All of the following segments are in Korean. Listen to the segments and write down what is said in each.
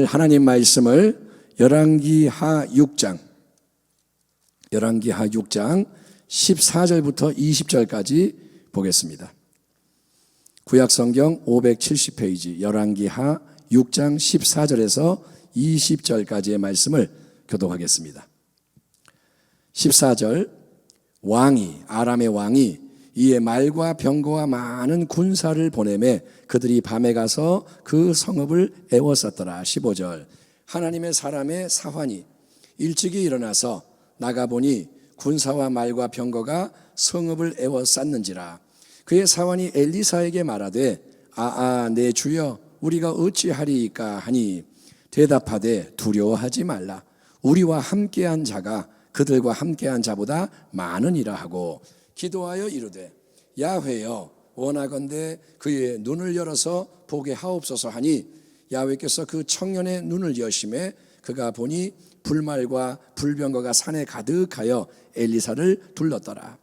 하나님 말씀을 열왕기하 6장 14절부터 20절까지 보겠습니다. 구약성경 570페이지 열왕기하 6장 14절에서 20절까지의 말씀을 교독하겠습니다. 14절, 아람의 왕이 이에 말과 병거와 많은 군사를 보내매 그들이 밤에 가서 그 성읍을 에워쌌더라. 15절, 하나님의 사람의 사환이 일찍이 일어나서 나가보니 군사와 말과 병거가 성읍을 에워쌌는지라. 그의 사환이 엘리사에게 말하되 내 주여 우리가 어찌하리이까 하니 대답하되 두려워하지 말라. 우리와 함께한 자가 그들과 함께한 자보다 많으니라 하고 기도하여 이르되 야훼여 원하건대 그의 눈을 열어서 보게 하옵소서 하니 야훼께서 그 청년의 눈을 여심해 그가 보니 불말과 불병거가 산에 가득하여 엘리사를 둘렀더라.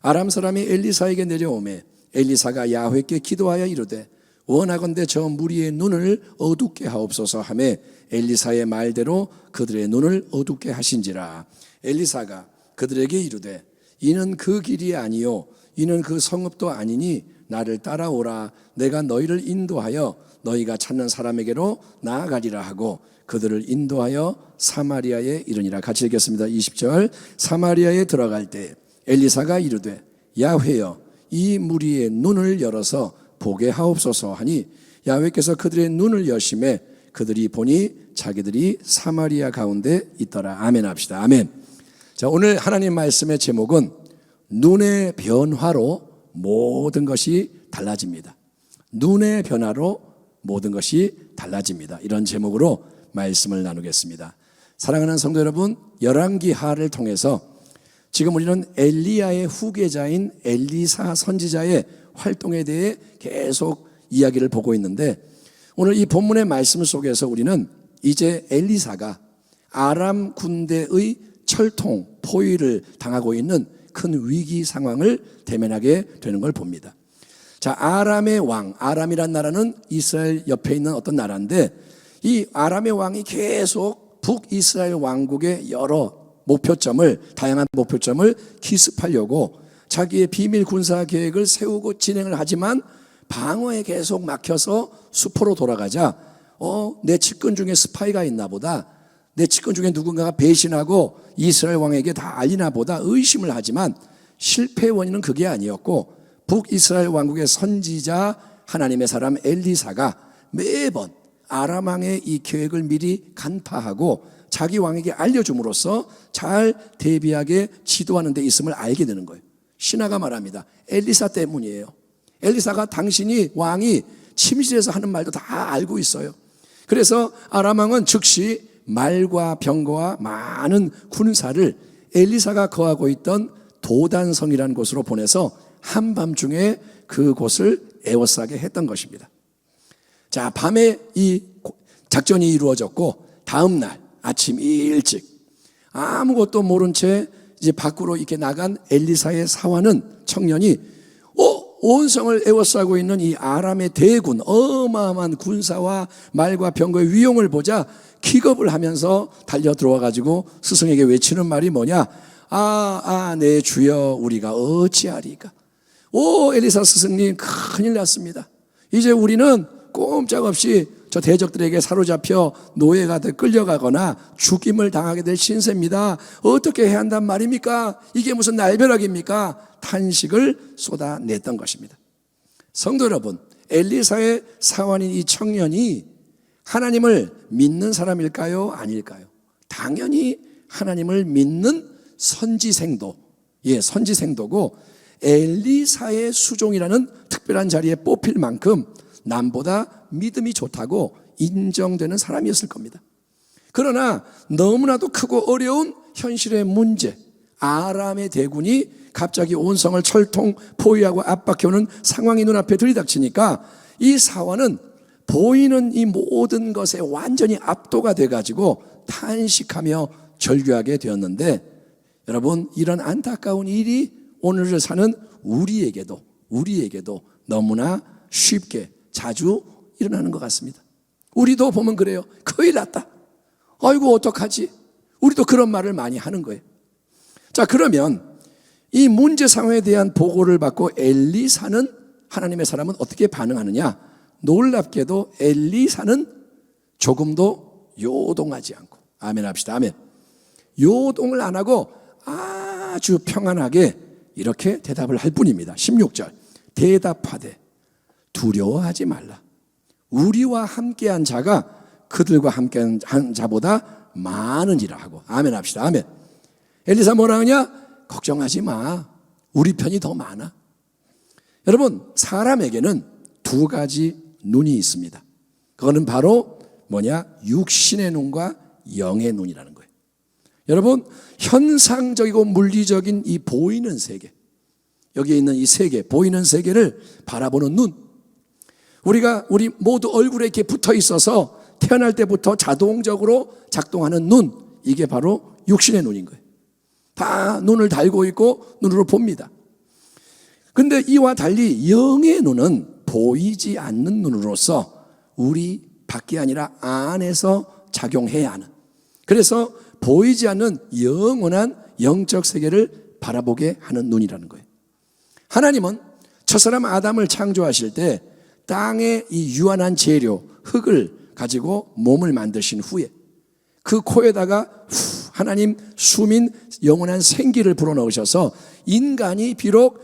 아람 사람이 엘리사에게 내려오매 엘리사가 야훼께 기도하여 이르되 원하건대 저 무리의 눈을 어둡게 하옵소서 하매 엘리사의 말대로 그들의 눈을 어둡게 하신지라. 엘리사가 그들에게 이르되 이는 그 길이 아니요 이는 그 성읍도 아니니 나를 따라오라. 내가 너희를 인도하여 너희가 찾는 사람에게로 나아가리라 하고 그들을 인도하여 사마리아에 이르니라. 같이 읽겠습니다. 20절, 사마리아에 들어갈 때 엘리사가 이르되 야훼여 이 무리의 눈을 열어서 보게 하옵소서 하니 야훼께서 그들의 눈을 여심해 그들이 보니 자기들이 사마리아 가운데 있더라. 아멘 합시다. 아멘. 자, 오늘 하나님 말씀의 제목은 눈의 변화로 모든 것이 달라집니다. 눈의 변화로 모든 것이 달라집니다. 이런 제목으로 말씀을 나누겠습니다. 사랑하는 성도 여러분, 열왕기하를 통해서 지금 우리는 엘리야의 후계자인 엘리사 선지자의 활동에 대해 계속 이야기를 보고 있는데 오늘 이 본문의 말씀 속에서 우리는 이제 엘리사가 아람 군대의 철통, 포위를 당하고 있는 큰 위기 상황을 대면하게 되는 걸 봅니다. 자, 아람의 왕, 아람이란 나라는 이스라엘 옆에 있는 어떤 나라인데 이 아람의 왕이 계속 북이스라엘 왕국의 다양한 목표점을 기습하려고 자기의 비밀 군사 계획을 세우고 진행을 하지만 방어에 계속 막혀서 수포로 돌아가자 내 측근 중에 스파이가 있나 보다, 내 측근 중에 누군가가 배신하고 이스라엘 왕에게 다 알리나 보다 의심을 하지만 실패의 원인은 그게 아니었고 북이스라엘 왕국의 선지자 하나님의 사람 엘리사가 매번 아람 왕의 이 계획을 미리 간파하고 자기 왕에게 알려줌으로써 잘 대비하게 지도하는 데 있음을 알게 되는 거예요. 신하가 말합니다. 엘리사 때문이에요. 엘리사가 당신이 왕이 침실에서 하는 말도 다 알고 있어요. 그래서 아람 왕은 즉시 말과 병거와 많은 군사를 엘리사가 거하고 있던 도단성이라는 곳으로 보내서 한밤중에 그곳을 에워싸게 했던 것입니다. 자, 밤에 이 작전이 이루어졌고 다음 날 아침 일찍 아무것도 모른 채 이제 밖으로 이렇게 나간 엘리사의 사환은 청년이 온 성을 에워싸고 있는 이 아람의 대군, 어마어마한 군사와 말과 병거의 위용을 보자 기겁을 하면서 달려 들어와 가지고 스승에게 외치는 말이 뭐냐? 내 주여 우리가 어찌하리까? 엘리사 스승님 큰일 났습니다. 이제 우리는 꼼짝없이 저 대적들에게 사로잡혀 노예가 돼 끌려가거나 죽임을 당하게 될 신세입니다. 어떻게 해야 한단 말입니까? 이게 무슨 날벼락입니까? 탄식을 쏟아냈던 것입니다. 성도 여러분, 엘리사의 사환인 이 청년이 하나님을 믿는 사람일까요? 아닐까요? 당연히 하나님을 믿는 선지생도고 엘리사의 수종이라는 특별한 자리에 뽑힐 만큼 남보다 믿음이 좋다고 인정되는 사람이었을 겁니다. 그러나 너무나도 크고 어려운 현실의 문제, 아람의 대군이 갑자기 온 성을 철통 포위하고 압박해오는 상황이 눈앞에 들이닥치니까 이 사환은 보이는 이 모든 것에 완전히 압도가 돼가지고 탄식하며 절규하게 되었는데, 여러분, 이런 안타까운 일이 오늘을 사는 우리에게도 너무나 쉽게 자주 일어나는 것 같습니다. 우리도 보면 그래요. 큰일 났다. 아이고 어떡하지? 우리도 그런 말을 많이 하는 거예요. 자, 그러면 이 문제 상황에 대한 보고를 받고 엘리사는, 하나님의 사람은 어떻게 반응하느냐? 놀랍게도 엘리사는 조금도 요동하지 않고, 아멘 합시다. 아멘. 요동을 안 하고 아주 평안하게 이렇게 대답을 할 뿐입니다. 16절. 대답하되 두려워하지 말라. 우리와 함께한 자가 그들과 함께한 자보다 많으니라 하고, 아멘 합시다. 아멘. 엘리사 뭐라 하냐? 걱정하지 마. 우리 편이 더 많아. 여러분, 사람에게는 두 가지 눈이 있습니다. 그거는 바로 뭐냐? 육신의 눈과 영의 눈이라는 거예요. 여러분, 현상적이고 물리적인 이 보이는 세계, 여기에 있는 이 세계, 보이는 세계를 바라보는 눈, 우리 모두 얼굴에 이렇게 붙어 있어서 태어날 때부터 자동적으로 작동하는 눈, 이게 바로 육신의 눈인 거예요. 다 눈을 달고 있고 눈으로 봅니다. 근데 이와 달리 영의 눈은 보이지 않는 눈으로서 우리 밖이 아니라 안에서 작용해야 하는, 그래서 보이지 않는 영원한 영적 세계를 바라보게 하는 눈이라는 거예요. 하나님은 첫사람 아담을 창조하실 때 땅의 이 유한한 재료, 흙을 가지고 몸을 만드신 후에 그 코에다가 하나님 숨인 영원한 생기를 불어넣으셔서 인간이 비록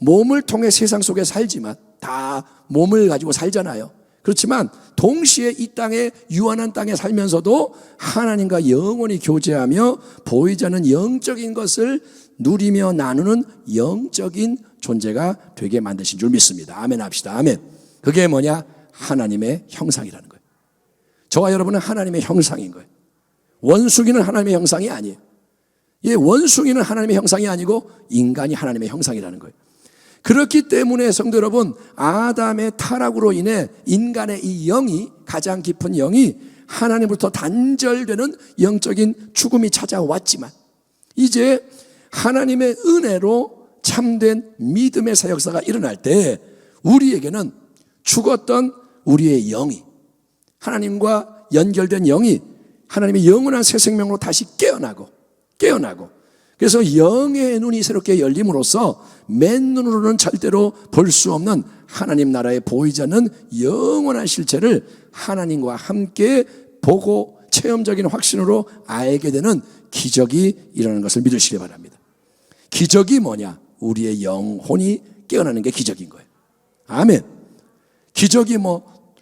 몸을 통해 세상 속에 살지만, 다 몸을 가지고 살잖아요. 그렇지만 동시에 이 땅에, 유한한 땅에 살면서도 하나님과 영원히 교제하며 보이지 않는 영적인 것을 누리며 나누는 영적인 존재가 되게 만드신 줄 믿습니다. 아멘 합시다. 아멘. 그게 뭐냐? 하나님의 형상이라는 거예요. 저와 여러분은 하나님의 형상인 거예요. 원숭이는 하나님의 형상이 아니에요. 예, 원숭이는 하나님의 형상이 아니고 인간이 하나님의 형상이라는 거예요. 그렇기 때문에 성도 여러분, 아담의 타락으로 인해 인간의 이 영이, 가장 깊은 영이 하나님으로부터 단절되는 영적인 죽음이 찾아왔지만, 이제 하나님의 은혜로 참된 믿음의 사역사가 일어날 때 우리에게는 죽었던 우리의 영이, 하나님과 연결된 영이 하나님의 영원한 새 생명으로 다시 깨어나고, 그래서 영의 눈이 새롭게 열림으로써 맨눈으로는 절대로 볼 수 없는 하나님 나라에 보이지 않는 영원한 실체를 하나님과 함께 보고 체험적인 확신으로 알게 되는 기적이 일어나는 것을 믿으시기 바랍니다. 기적이 뭐냐? 우리의 영혼이 깨어나는 게 기적인 거예요. 아멘. 기적이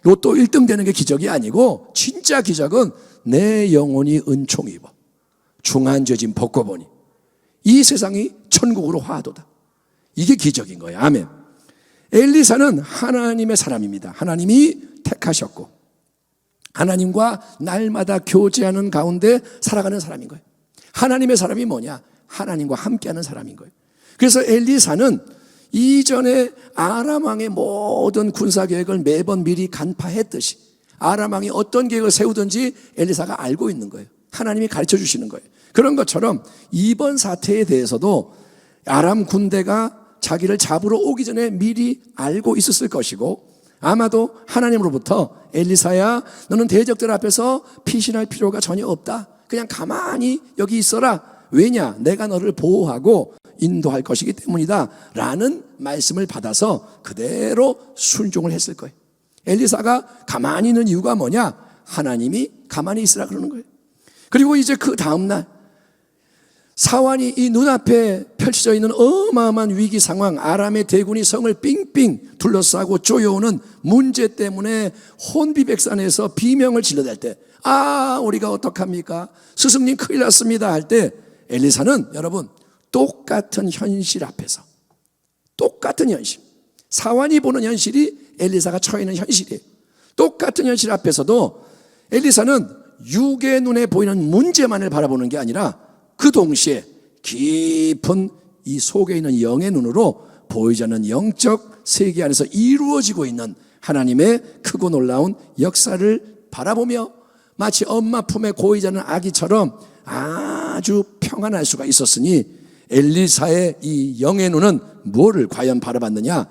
로또 1등 되는 게 기적이 아니고, 진짜 기적은 내 영혼이 은총 입어 중한 죄짐 벗고 보니 이 세상이 천국으로 화도다. 이게 기적인 거예요. 아멘. 엘리사는 하나님의 사람입니다. 하나님이 택하셨고 하나님과 날마다 교제하는 가운데 살아가는 사람인 거예요. 하나님의 사람이 뭐냐? 하나님과 함께하는 사람인 거예요. 그래서 엘리사는 이전에 아람 왕의 모든 군사 계획을 매번 미리 간파했듯이 아람 왕이 어떤 계획을 세우든지 엘리사가 알고 있는 거예요. 하나님이 가르쳐 주시는 거예요. 그런 것처럼 이번 사태에 대해서도 아람 군대가 자기를 잡으러 오기 전에 미리 알고 있었을 것이고, 아마도 하나님으로부터 엘리사야, 너는 대적들 앞에서 피신할 필요가 전혀 없다. 그냥 가만히 여기 있어라. 왜냐? 내가 너를 보호하고 인도할 것이기 때문이다 라는 말씀을 받아서 그대로 순종을 했을 거예요. 엘리사가 가만히 있는 이유가 뭐냐? 하나님이 가만히 있으라 그러는 거예요. 그리고 이제 그 다음날 사완이 이 눈앞에 펼쳐져 있는 어마어마한 위기 상황, 아람의 대군이 성을 삥삥 둘러싸고 쪼여오는 문제 때문에 혼비백산해서 비명을 질러댈 때, 우리가 어떡합니까? 스승님 큰일 났습니다 할 때 엘리사는 여러분 똑같은 현실 앞에서, 똑같은 현실, 사완이 보는 현실이 엘리사가 처해 있는 현실이에요. 똑같은 현실 앞에서도 엘리사는 육의 눈에 보이는 문제만을 바라보는 게 아니라 그 동시에 깊은 이 속에 있는 영의 눈으로 보이지 않는 영적 세계 안에서 이루어지고 있는 하나님의 크고 놀라운 역사를 바라보며 마치 엄마 품에 고이지 않는 아기처럼 아주 평안할 수가 있었으니, 엘리사의 이 영의 눈은 무엇을 과연 바라봤느냐?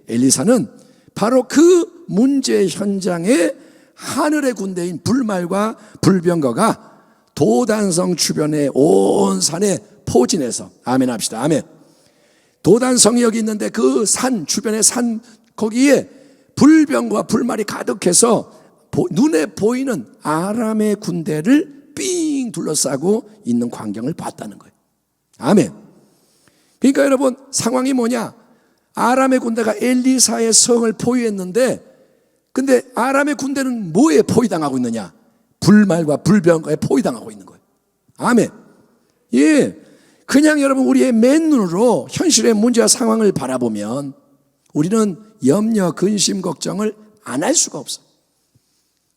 엘리사는 바로 그 문제 현장에 하늘의 군대인 불말과 불병거가 도단성 주변의 온 산에 포진해서, 아멘 합시다. 아멘. 도단성이 여기 있는데 그 산 주변의 산 거기에 불병과 불말이 가득해서 눈에 보이는 아람의 군대를 삥 둘러싸고 있는 광경을 봤다는 거예요. 아멘. 그러니까 여러분, 상황이 뭐냐? 아람의 군대가 엘리사의 성을 포위했는데, 근데 아람의 군대는 뭐에 포위당하고 있느냐? 불말과 불병거에 포위당하고 있는 거예요. 아멘. 예. 그냥 여러분, 우리의 맨눈으로 현실의 문제와 상황을 바라보면 우리는 염려, 근심, 걱정을 안 할 수가 없어요.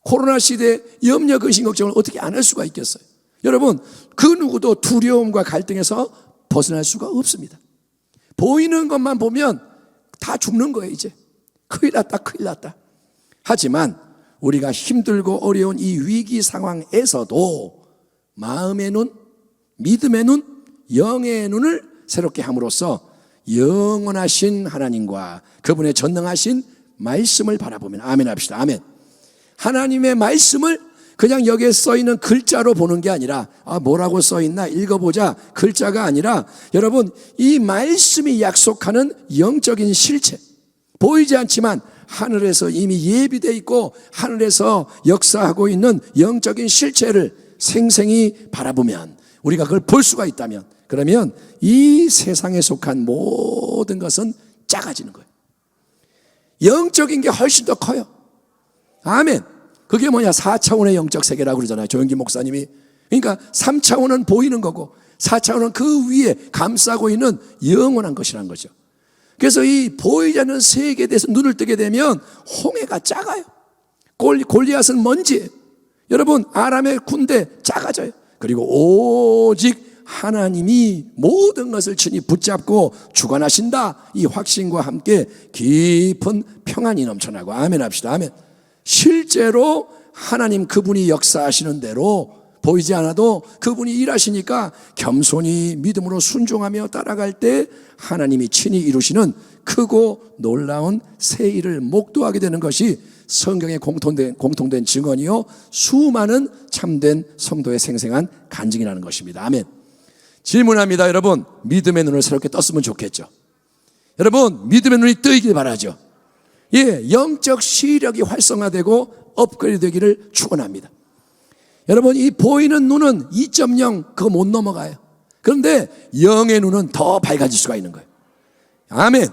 코로나 시대에 염려, 근심, 걱정을 어떻게 안 할 수가 있겠어요? 여러분, 그 누구도 두려움과 갈등에서 벗어날 수가 없습니다. 보이는 것만 보면 다 죽는 거예요. 이제 큰일 났다, 큰일 났다. 하지만 우리가 힘들고 어려운 이 위기 상황에서도 마음의 눈, 믿음의 눈, 영의 눈을 새롭게 함으로써 영원하신 하나님과 그분의 전능하신 말씀을 바라보면, 아멘 합시다. 아멘. 하나님의 말씀을 그냥 여기에 써있는 글자로 보는 게 아니라, 뭐라고 써있나 읽어보자, 글자가 아니라, 여러분, 이 말씀이 약속하는 영적인 실체, 보이지 않지만 하늘에서 이미 예비되어 있고 하늘에서 역사하고 있는 영적인 실체를 생생히 바라보면, 우리가 그걸 볼 수가 있다면, 그러면 이 세상에 속한 모든 것은 작아지는 거예요. 영적인 게 훨씬 더 커요. 아멘. 그게 뭐냐? 4차원의 영적 세계라고 그러잖아요, 조영기 목사님이. 그러니까 3차원은 보이는 거고 4차원은 그 위에 감싸고 있는 영원한 것이라는 거죠. 그래서 이 보이지 않는 세계에 대해서 눈을 뜨게 되면 홍해가 작아요. 골리앗은 먼지예요. 여러분, 아람의 군대 작아져요. 그리고 오직 하나님이 모든 것을 친히 붙잡고 주관하신다, 이 확신과 함께 깊은 평안이 넘쳐나고, 아멘 합시다. 아멘. 실제로 하나님 그분이 역사하시는 대로 보이지 않아도 그분이 일하시니까 겸손히 믿음으로 순종하며 따라갈 때 하나님이 친히 이루시는 크고 놀라운 새 일을 목도하게 되는 것이 성경의 공통된 증언이요, 수많은 참된 성도의 생생한 간증이라는 것입니다. 아멘. 질문합니다. 여러분, 믿음의 눈을 새롭게 떴으면 좋겠죠. 여러분, 믿음의 눈이 뜨이길 바라죠. 예, 영적 시력이 활성화되고 업그레이드 되기를 축원합니다. 여러분, 이 보이는 눈은 2.0 그거 못 넘어가요. 그런데 영의 눈은 더 밝아질 수가 있는 거예요. 아멘.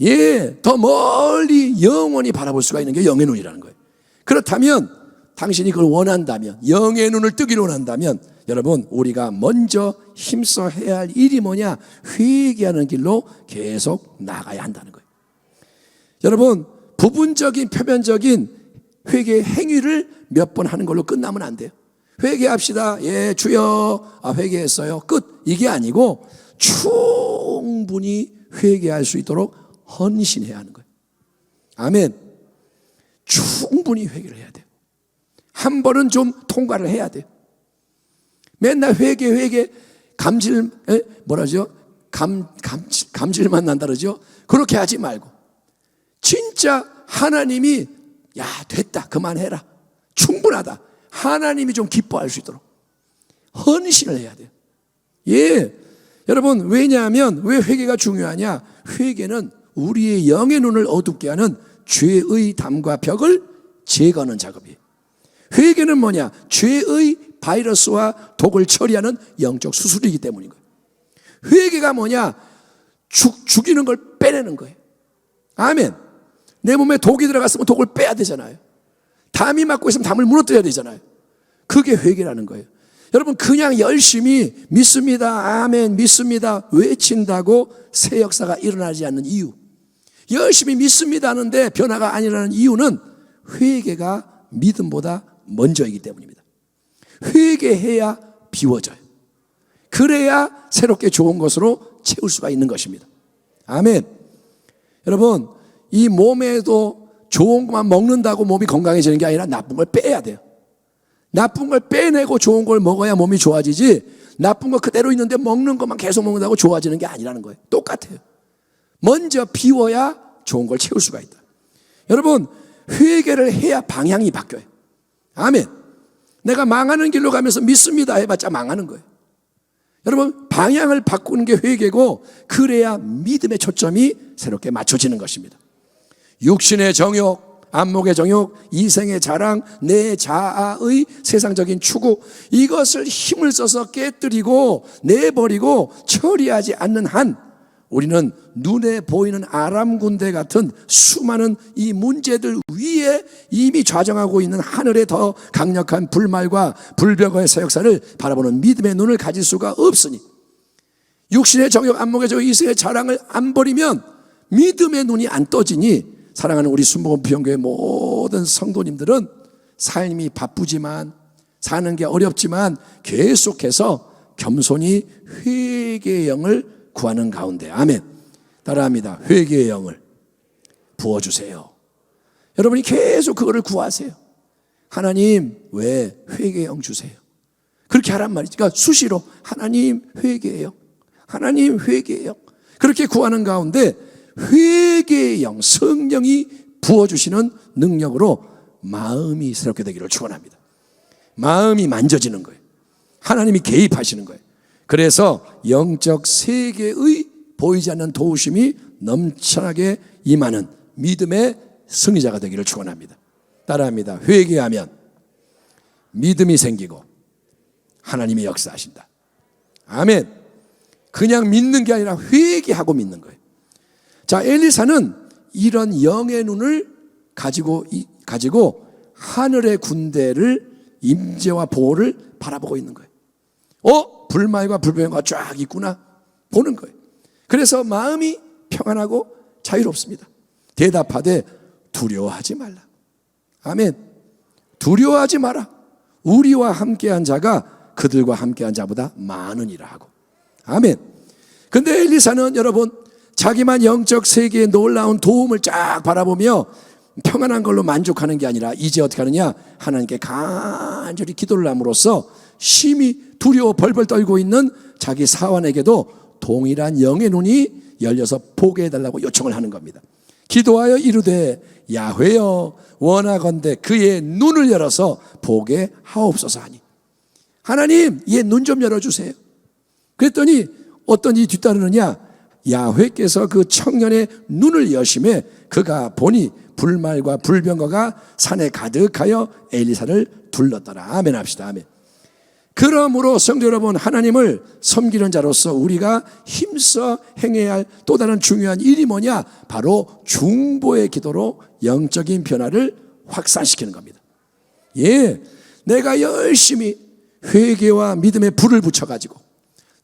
예, 더 멀리 영원히 바라볼 수가 있는 게 영의 눈이라는 거예요. 그렇다면 당신이 그걸 원한다면, 영의 눈을 뜨기를 원한다면, 여러분, 우리가 먼저 힘써 해야 할 일이 뭐냐? 회개하는 길로 계속 나가야 한다는 거예요. 여러분, 부분적인 표면적인 회개 행위를 몇 번 하는 걸로 끝나면 안 돼요. 회개합시다. 예, 주여, 회개했어요. 끝. 이게 아니고 충분히 회개할 수 있도록 헌신해야 하는 거예요. 아멘. 충분히 회개를 해야 돼요. 한 번은 좀 통과를 해야 돼요. 맨날 회개 감질, 뭐라죠? 감질만 난다 그러죠? 그렇게 하지 말고 진짜 하나님이 야, 됐다, 그만해라, 충분하다, 하나님이 좀 기뻐할 수 있도록 헌신을 해야 돼요. 예, 여러분, 왜냐하면 왜 회개가 중요하냐? 회개는 우리의 영의 눈을 어둡게 하는 죄의 담과 벽을 제거하는 작업이에요. 회개는 뭐냐? 죄의 바이러스와 독을 처리하는 영적 수술이기 때문인 거예요. 회개가 뭐냐? 죽이는 걸 빼내는 거예요. 아멘. 내 몸에 독이 들어갔으면 독을 빼야 되잖아요. 담이 맞고 있으면 담을 무너뜨려야 되잖아요. 그게 회개라는 거예요. 여러분, 그냥 열심히 믿습니다, 아멘, 믿습니다 외친다고 새 역사가 일어나지 않는 이유, 열심히 믿습니다 하는데 변화가 안 일어나는 이유는 회개가 믿음보다 먼저이기 때문입니다. 회개해야 비워져요. 그래야 새롭게 좋은 것으로 채울 수가 있는 것입니다. 아멘. 여러분, 이 몸에도 좋은 것만 먹는다고 몸이 건강해지는 게 아니라 나쁜 걸 빼야 돼요. 나쁜 걸 빼내고 좋은 걸 먹어야 몸이 좋아지지, 나쁜 거 그대로 있는데 먹는 것만 계속 먹는다고 좋아지는 게 아니라는 거예요. 똑같아요. 먼저 비워야 좋은 걸 채울 수가 있다. 여러분, 회개를 해야 방향이 바뀌어요. 아멘. 내가 망하는 길로 가면서 믿습니다 해봤자 망하는 거예요. 여러분, 방향을 바꾸는 게 회개고, 그래야 믿음의 초점이 새롭게 맞춰지는 것입니다. 육신의 정욕, 안목의 정욕, 이생의 자랑, 내 자아의 세상적인 추구, 이것을 힘을 써서 깨뜨리고 내버리고 처리하지 않는 한 우리는 눈에 보이는 아람 군대 같은 수많은 이 문제들 위에 이미 좌정하고 있는 하늘의 더 강력한 불말과 불병거의 사역사를 바라보는 믿음의 눈을 가질 수가 없으니, 육신의 정욕, 안목의 정욕, 이생의 자랑을 안 버리면 믿음의 눈이 안 떠지니, 사랑하는 우리 순복음 비영교회 모든 성도님들은 삶이 바쁘지만, 사는 게 어렵지만 계속해서 겸손히 회개의 영을 구하는 가운데, 아멘, 따라합니다. 회개의 영을 부어주세요. 여러분이 계속 그거를 구하세요. 하나님, 왜 회개의 영 주세요? 그렇게 하란 말이죠. 그러니까 수시로 하나님 회개의 영, 하나님 회개의 영, 그렇게 구하는 가운데 회개의 영, 성령이 부어주시는 능력으로 마음이 새롭게 되기를 축원합니다. 마음이 만져지는 거예요. 하나님이 개입하시는 거예요. 그래서 영적 세계의 보이지 않는 도우심이 넘쳐나게 임하는 믿음의 승리자가 되기를 축원합니다. 따라합니다. 회개하면 믿음이 생기고 하나님이 역사하신다. 아멘. 그냥 믿는 게 아니라 회개하고 믿는 거예요. 자, 엘리사는 이런 영의 눈을 가지고 하늘의 군대를, 임재와 보호를 바라보고 있는 거예요. 불말과 불병거가 쫙 있구나 보는 거예요. 그래서 마음이 평안하고 자유롭습니다. 대답하되 두려워하지 말라. 아멘. 두려워하지 마라. 우리와 함께한 자가 그들과 함께한 자보다 많으니라 하고. 아멘. 근데 엘리사는 여러분, 자기만 영적 세계의 놀라운 도움을 쫙 바라보며 평안한 걸로 만족하는 게 아니라 이제 어떻게 하느냐, 하나님께 간절히 기도를 함으로써 심히 두려워 벌벌 떨고 있는 자기 사환에게도 동일한 영의 눈이 열려서 보게 해달라고 요청을 하는 겁니다. 기도하여 이르되 야훼여 원하건대 그의 눈을 열어서 보게 하옵소서 하니, 하나님 얘 눈 좀 열어주세요. 그랬더니 어떤 일이 뒤따르느냐, 야훼께서 그 청년의 눈을 여심해 그가 보니 불말과 불병거가 산에 가득하여 엘리사를 둘렀더라. 아멘 합시다. 아멘. 그러므로 성도 여러분, 하나님을 섬기는 자로서 우리가 힘써 행해야 할 또 다른 중요한 일이 뭐냐, 바로 중보의 기도로 영적인 변화를 확산시키는 겁니다. 예, 내가 열심히 회개와 믿음의 불을 붙여가지고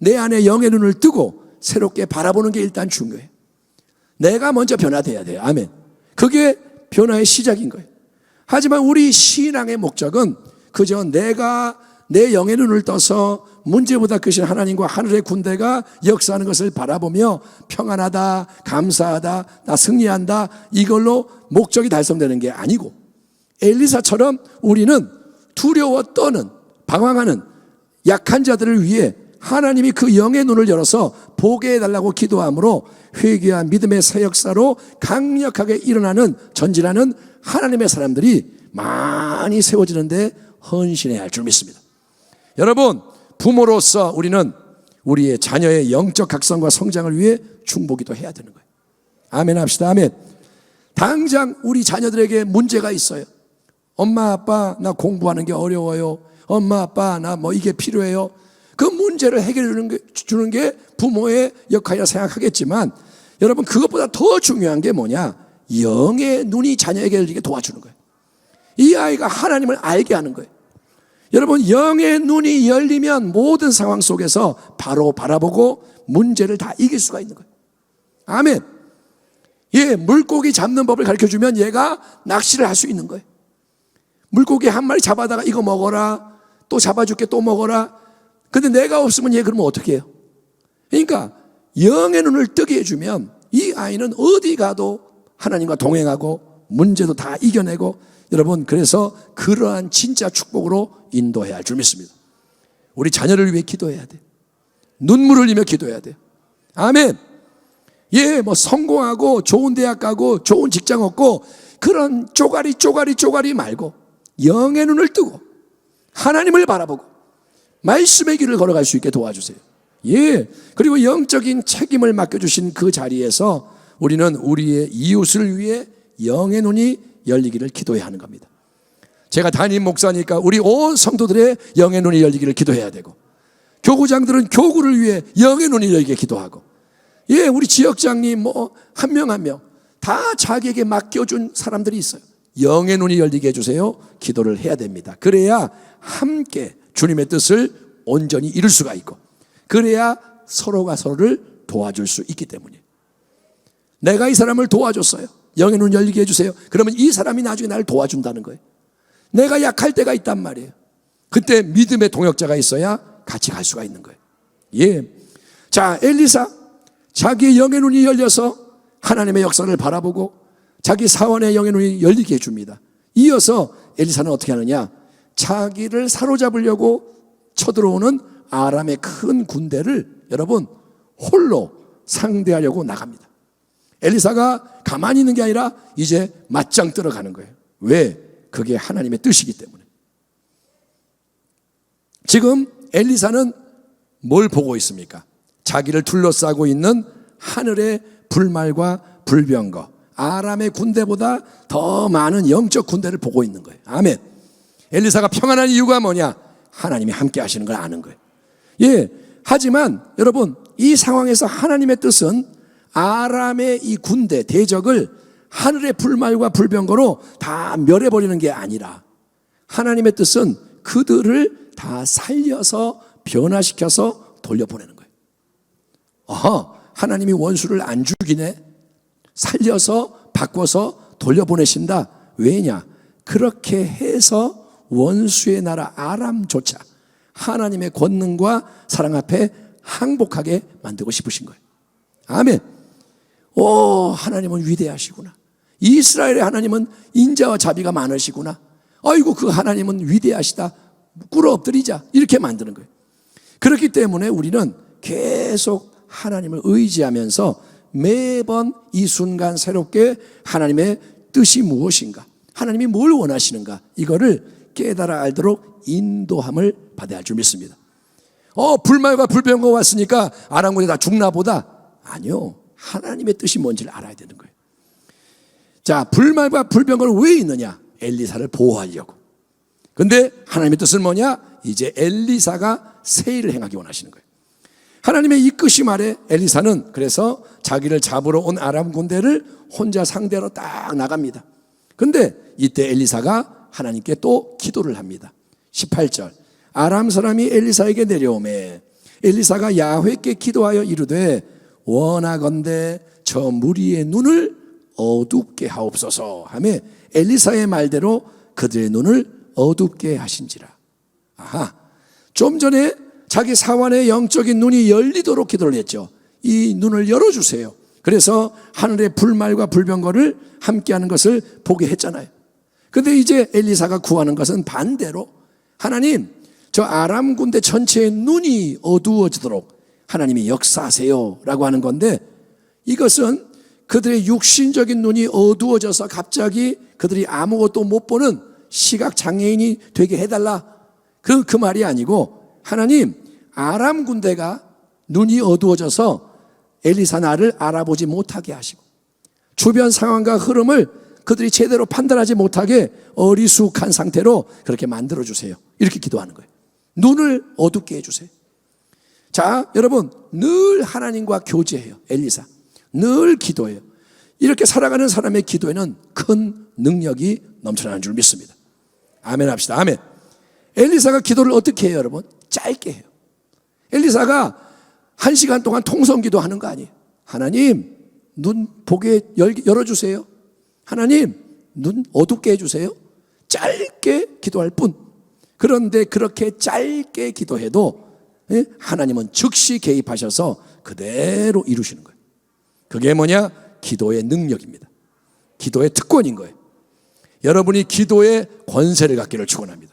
내 안에 영의 눈을 뜨고 새롭게 바라보는 게 일단 중요해요. 내가 먼저 변화돼야 돼요. 아멘. 그게 변화의 시작인 거예요. 하지만 우리 신앙의 목적은 그저 내가 내 영의 눈을 떠서 문제보다 크신 하나님과 하늘의 군대가 역사하는 것을 바라보며 평안하다, 감사하다, 나 승리한다, 이걸로 목적이 달성되는 게 아니고, 엘리사처럼 우리는 두려워 떠는, 방황하는 약한 자들을 위해 하나님이 그 영의 눈을 열어서 보게 해달라고 기도함으로 회개와 믿음의 새 역사로 강력하게 일어나는, 전진하는 하나님의 사람들이 많이 세워지는데 헌신해야 할 줄 믿습니다. 여러분, 부모로서 우리는 우리의 자녀의 영적 각성과 성장을 위해 중보기도 해야 되는 거예요. 아멘 합시다. 아멘. 당장 우리 자녀들에게 문제가 있어요. 엄마 아빠 나 공부하는 게 어려워요. 엄마 아빠 나 뭐 이게 필요해요. 그 문제를 해결해 주는 게 부모의 역할이라 생각하겠지만, 여러분 그것보다 더 중요한 게 뭐냐, 영의 눈이 자녀에게 열리게 도와주는 거예요. 이 아이가 하나님을 알게 하는 거예요. 여러분, 영의 눈이 열리면 모든 상황 속에서 바로 바라보고 문제를 다 이길 수가 있는 거예요. 아멘. 예, 물고기 잡는 법을 가르쳐주면 얘가 낚시를 할 수 있는 거예요. 물고기 한 마리 잡아다가 이거 먹어라, 또 잡아줄게, 또 먹어라. 근데 내가 없으면 얘 그러면 어떻게 해요? 그러니까 영의 눈을 뜨게 해주면 이 아이는 어디 가도 하나님과 동행하고 문제도 다 이겨내고, 여러분 그래서 그러한 진짜 축복으로 인도해야 할 줄 믿습니다. 우리 자녀를 위해 기도해야 돼. 눈물을 흘리며 기도해야 돼. 아멘. 예, 뭐 성공하고 좋은 대학 가고 좋은 직장 얻고 그런 쪼가리 말고 영의 눈을 뜨고 하나님을 바라보고 말씀의 길을 걸어갈 수 있게 도와주세요. 예. 그리고 영적인 책임을 맡겨주신 그 자리에서 우리는 우리의 이웃을 위해 영의 눈이 열리기를 기도해야 하는 겁니다. 제가 담임 목사니까 우리 온 성도들의 영의 눈이 열리기를 기도해야 되고, 교구장들은 교구를 위해 영의 눈이 열리게 기도하고, 예, 우리 지역장님 한 명 한 명 다 자기에게 맡겨준 사람들이 있어요. 영의 눈이 열리게 해주세요. 기도를 해야 됩니다. 그래야 함께 주님의 뜻을 온전히 이룰 수가 있고, 그래야 서로가 서로를 도와줄 수 있기 때문이에요. 내가 이 사람을 도와줬어요. 영의 눈 열리게 해주세요. 그러면 이 사람이 나중에 나를 도와준다는 거예요. 내가 약할 때가 있단 말이에요. 그때 믿음의 동역자가 있어야 같이 갈 수가 있는 거예요. 예. 자, 엘리사, 자기의 영의 눈이 열려서 하나님의 역사를 바라보고 자기 사원의 영의 눈이 열리게 해줍니다. 이어서 엘리사는 어떻게 하느냐? 자기를 사로잡으려고 쳐들어오는 아람의 큰 군대를 여러분 홀로 상대하려고 나갑니다. 엘리사가 가만히 있는 게 아니라 이제 맞짱 뜨러 가는 거예요. 왜? 그게 하나님의 뜻이기 때문에. 지금 엘리사는 뭘 보고 있습니까? 자기를 둘러싸고 있는 하늘의 불말과 불병거, 아람의 군대보다 더 많은 영적 군대를 보고 있는 거예요. 아멘. 엘리사가 평안한 이유가 뭐냐? 하나님이 함께 하시는 걸 아는 거예요. 예. 하지만 여러분, 이 상황에서 하나님의 뜻은 아람의 이 군대, 대적을 하늘의 불말과 불병거로 다 멸해버리는 게 아니라 하나님의 뜻은 그들을 다 살려서 변화시켜서 돌려보내는 거예요. 하나님이 원수를 안 죽이네. 살려서 바꿔서 돌려보내신다. 왜냐? 그렇게 해서 원수의 나라 아람조차 하나님의 권능과 사랑 앞에 항복하게 만들고 싶으신 거예요. 아멘. 하나님은 위대하시구나. 이스라엘의 하나님은 인자와 자비가 많으시구나. 아이고, 그 하나님은 위대하시다. 꿇어 엎드리자. 이렇게 만드는 거예요. 그렇기 때문에 우리는 계속 하나님을 의지하면서 매번 이 순간 새롭게 하나님의 뜻이 무엇인가, 하나님이 뭘 원하시는가, 이거를 깨달아 알도록 인도함을 받아야 할 줄 믿습니다. 불말과 불병거 왔으니까 아람 군대 다 죽나 보다. 아니요. 하나님의 뜻이 뭔지를 알아야 되는 거예요. 자, 불말과 불병거는 왜 있느냐? 엘리사를 보호하려고. 근데 하나님의 뜻은 뭐냐? 이제 엘리사가 새 일을 행하기 원하시는 거예요. 하나님의 이끄심 아래 엘리사는 그래서 자기를 잡으러 온 아람 군대를 혼자 상대로 딱 나갑니다. 근데 이때 엘리사가 하나님께 또 기도를 합니다. 18절, 아람 사람이 엘리사에게 내려오매 엘리사가 야훼께 기도하여 이르되 원하건대 저 무리의 눈을 어둡게 하옵소서 하며 엘리사의 말대로 그들의 눈을 어둡게 하신지라. 좀 전에 자기 사원의 영적인 눈이 열리도록 기도를 했죠. 이 눈을 열어주세요. 그래서 하늘의 불말과 불병거를 함께하는 것을 보게 했잖아요. 그런데 이제 엘리사가 구하는 것은 반대로, 하나님, 저 아람 군대 전체의 눈이 어두워지도록 하나님이 역사하세요 라고 하는 건데, 이것은 그들의 육신적인 눈이 어두워져서 갑자기 그들이 아무것도 못 보는 시각장애인이 되게 해달라, 그 말이 아니고, 하나님, 아람 군대가 눈이 어두워져서 엘리사 나를 알아보지 못하게 하시고 주변 상황과 흐름을 그들이 제대로 판단하지 못하게 어리숙한 상태로 그렇게 만들어주세요. 이렇게 기도하는 거예요. 눈을 어둡게 해주세요. 자, 여러분, 늘 하나님과 교제해요. 엘리사 늘 기도해요. 이렇게 살아가는 사람의 기도에는 큰 능력이 넘쳐나는 줄 믿습니다. 아멘 합시다. 아멘. 엘리사가 기도를 어떻게 해요, 여러분? 짧게 해요. 엘리사가 1시간 동안 통성기도 하는 거 아니에요. 하나님, 눈 보게 열어주세요. 하나님, 눈 어둡게 해주세요. 짧게 기도할 뿐. 그런데 그렇게 짧게 기도해도 하나님은 즉시 개입하셔서 그대로 이루시는 거예요. 그게 뭐냐? 기도의 능력입니다. 기도의 특권인 거예요. 여러분이 기도의 권세를 갖기를 축원합니다.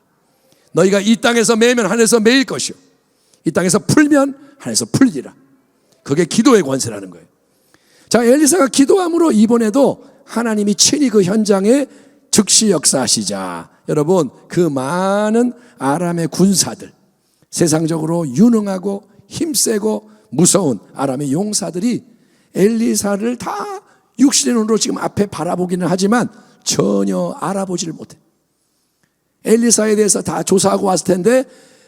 너희가 이 땅에서 매면 하늘에서 매일 것이요, 이 땅에서 풀면 하늘에서 풀리라. 그게 기도의 권세라는 거예요. 자, 엘리사가 기도함으로 이번에도 하나님이 친히 그 현장에 즉시 역사하시자, 여러분, 그 많은 아람의 군사들, 세상적으로 유능하고 힘세고 무서운 아람의 용사들이 엘리사를 다 육신의 눈으로 지금 앞에 바라보기는 하지만 전혀 알아보지를 못해. 엘리사에 대해서 다 조사하고 왔을 텐데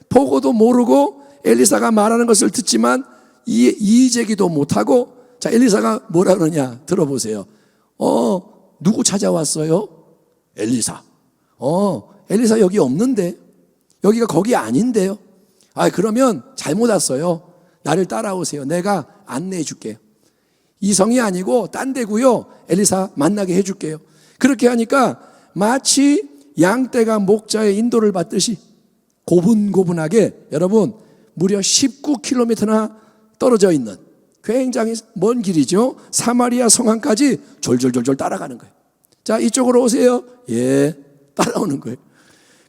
보고도 모르고 엘리사가 말하는 것을 듣지만 이의제기도 못하고, 자, 엘리사가 뭐라 그러냐 들어보세요. 누구 찾아왔어요? 엘리사. 엘리사 여기 없는데, 여기가 거기 아닌데요. 그러면 잘못 왔어요. 나를 따라오세요. 내가 안내해 줄게요. 이 성이 아니고 딴 데고요. 엘리사 만나게 해 줄게요. 그렇게 하니까 마치 양떼가 목자의 인도를 받듯이 고분고분하게, 여러분, 무려 19km나 떨어져 있는 굉장히 먼 길이죠. 사마리아 성안까지 졸졸졸졸 따라가는 거예요. 자, 이쪽으로 오세요. 예, 따라오는 거예요.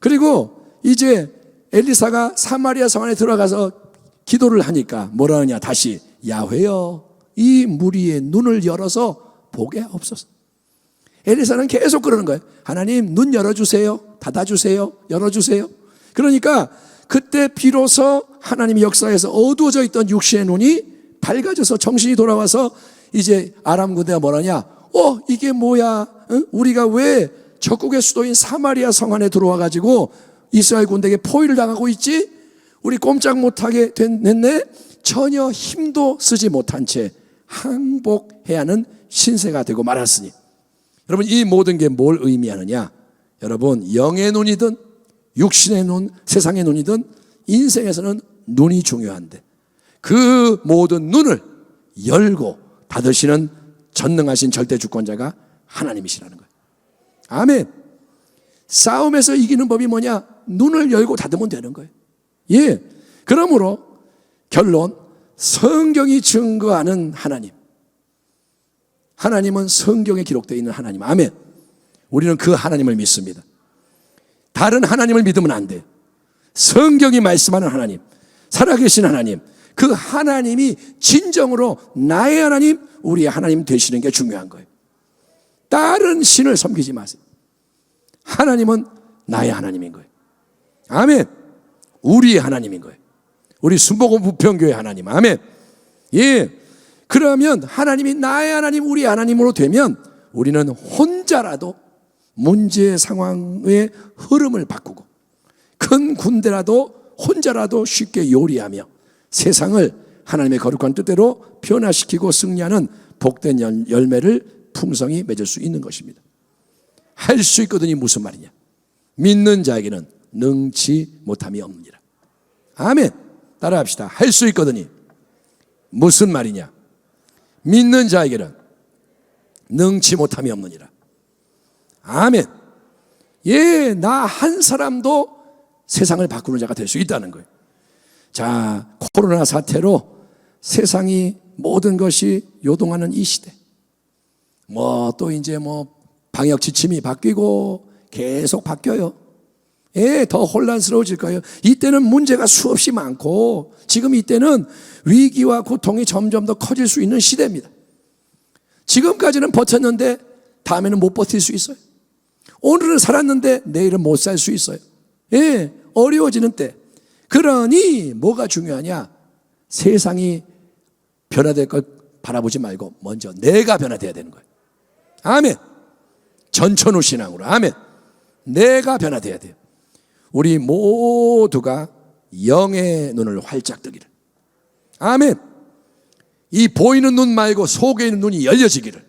그리고 이제 엘리사가 사마리아 성안에 들어가서 기도를 하니까 뭐라 하냐, 다시 야훼여 이 무리의 눈을 열어서 보게 없어서. 엘리사는 계속 그러는 거예요. 하나님, 눈 열어주세요. 닫아주세요. 열어주세요. 그러니까 그때 비로소 하나님의 역사에서 어두워져 있던 육신의 눈이 밝아져서 정신이 돌아와서 이제 아람 군대가 뭐라냐, 이게 뭐야, 응? 우리가 왜 적국의 수도인 사마리아 성 안에 들어와 가지고 이스라엘 군대에게 포위를 당하고 있지? 우리 꼼짝 못하게 됐네. 전혀 힘도 쓰지 못한 채 항복해야 하는 신세가 되고 말았으니, 여러분, 이 모든 게 뭘 의미하느냐? 여러분, 영의 눈이든 육신의 눈, 세상의 눈이든 인생에서는 눈이 중요한데 그 모든 눈을 열고 닫으시는 전능하신 절대주권자가 하나님이시라는 거예요. 아멘. 싸움에서 이기는 법이 뭐냐? 눈을 열고 닫으면 되는 거예요. 예. 그러므로 결론, 성경이 증거하는 하나님, 하나님은 성경에 기록되어 있는 하나님. 아멘. 우리는 그 하나님을 믿습니다. 다른 하나님을 믿으면 안 돼요. 성경이 말씀하는 하나님, 살아계신 하나님, 그 하나님이 진정으로 나의 하나님, 우리의 하나님 되시는 게 중요한 거예요. 다른 신을 섬기지 마세요. 하나님은 나의 하나님인 거예요. 아멘. 우리의 하나님인 거예요. 우리 순복음 부평교회 하나님. 아멘. 예. 그러면 하나님이 나의 하나님, 우리의 하나님으로 되면 우리는 혼자라도 문제의 상황의 흐름을 바꾸고 큰 군대라도 혼자라도 쉽게 요리하며 세상을 하나님의 거룩한 뜻대로 변화시키고 승리하는 복된 열매를 풍성히 맺을 수 있는 것입니다. 할 수 있거든이 무슨 말이냐? 믿는 자에게는 능치 못함이 없느니라. 아멘. 따라합시다. 할 수 있거든이 무슨 말이냐? 믿는 자에게는 능치 못함이 없느니라. 아멘. 예, 나 한 사람도 세상을 바꾸는 자가 될 수 있다는 거예요. 자, 코로나 사태로 세상이 모든 것이 요동하는 이 시대, 또 이제 방역 지침이 바뀌고 계속 바뀌어요. 예, 더 혼란스러워질 거예요. 이때는 문제가 수없이 많고 지금 이때는 위기와 고통이 점점 더 커질 수 있는 시대입니다. 지금까지는 버텼는데 다음에는 못 버틸 수 있어요. 오늘은 살았는데 내일은 못 살 수 있어요. 예, 어려워지는 때. 그러니 뭐가 중요하냐? 세상이 변화될 걸 바라보지 말고 먼저 내가 변화돼야 되는 거예요. 아멘. 전천후 신앙으로. 아멘. 내가 변화돼야 돼요. 우리 모두가 영의 눈을 활짝 뜨기를. 아멘. 이 보이는 눈 말고 속에 있는 눈이 열려지기를.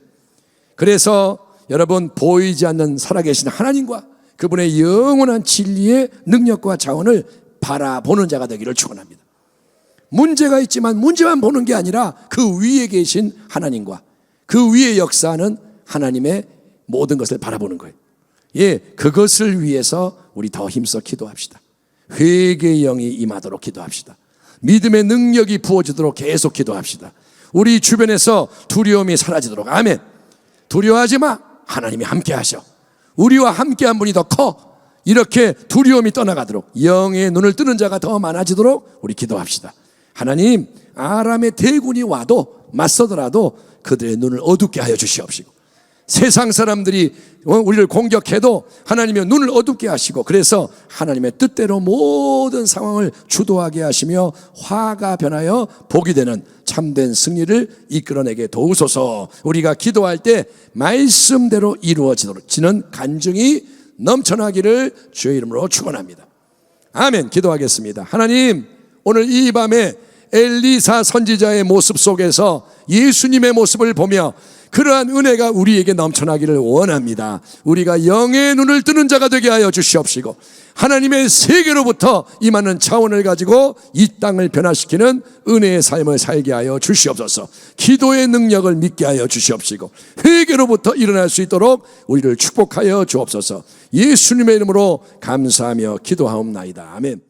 그래서 여러분, 보이지 않는 살아계신 하나님과 그분의 영원한 진리의 능력과 자원을 바라보는 자가 되기를 축원합니다. 문제가 있지만 문제만 보는 게 아니라 그 위에 계신 하나님과 그 위에 역사하는 하나님의 모든 것을 바라보는 거예요. 예, 그것을 위해서 우리 더 힘써 기도합시다. 회개의 영이 임하도록 기도합시다. 믿음의 능력이 부어지도록 계속 기도합시다. 우리 주변에서 두려움이 사라지도록. 아멘. 두려워하지 마. 하나님이 함께 하셔. 우리와 함께한 분이 더 커. 이렇게 두려움이 떠나가도록, 영의 눈을 뜨는 자가 더 많아지도록 우리 기도합시다. 하나님, 아람의 대군이 와도 맞서더라도 그들의 눈을 어둡게 하여 주시옵시고, 세상 사람들이 우리를 공격해도 하나님의 눈을 어둡게 하시고, 그래서 하나님의 뜻대로 모든 상황을 주도하게 하시며 화가 변하여 복이 되는 참된 승리를 이끌어내게 도우소서. 우리가 기도할 때 말씀대로 이루어지는 간증이 넘쳐나기를 주의 이름으로 축원합니다. 아멘. 기도하겠습니다. 하나님, 오늘 이 밤에 엘리사 선지자의 모습 속에서 예수님의 모습을 보며 그러한 은혜가 우리에게 넘쳐나기를 원합니다. 우리가 영의 눈을 뜨는 자가 되게 하여 주시옵시고, 하나님의 세계로부터 임하는 차원을 가지고 이 땅을 변화시키는 은혜의 삶을 살게 하여 주시옵소서. 기도의 능력을 믿게 하여 주시옵시고, 회개로부터 일어날 수 있도록 우리를 축복하여 주옵소서. 예수님의 이름으로 감사하며 기도하옵나이다. 아멘.